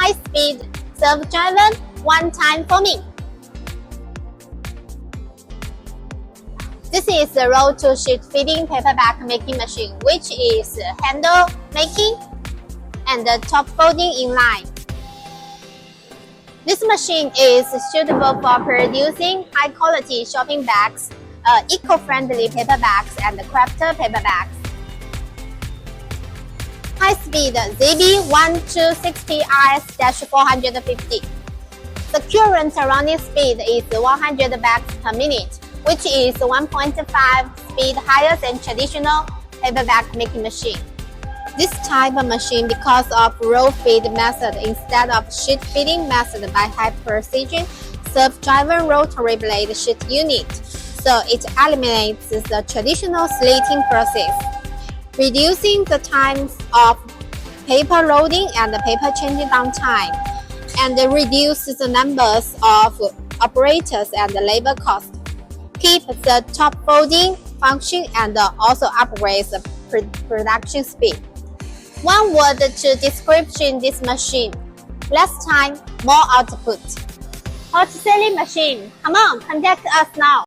high-speed self-driven one-time foaming. This is the roll-to-sheet feeding paperback making machine, which is handle making and top folding in line. This machine is suitable for producing high-quality shopping bags, eco-friendly paperbacks, and crafter paperbacks. High-speed ZB1260RS-450. The current running speed is 100 bags per minute, which is 1.5 speed higher than traditional paperback making machine. This type of machine, because of roll feed method instead of sheet feeding method by high precision self-driven rotary blade sheet unit, so it eliminates the traditional slitting process, reducing the times of paper loading and paper changing downtime, and reduces the numbers of operators and labor cost. Keep the top folding function and also upgrades the production speed. One word to description this machine: less time, more output. Hot selling machine. Come on, contact us now.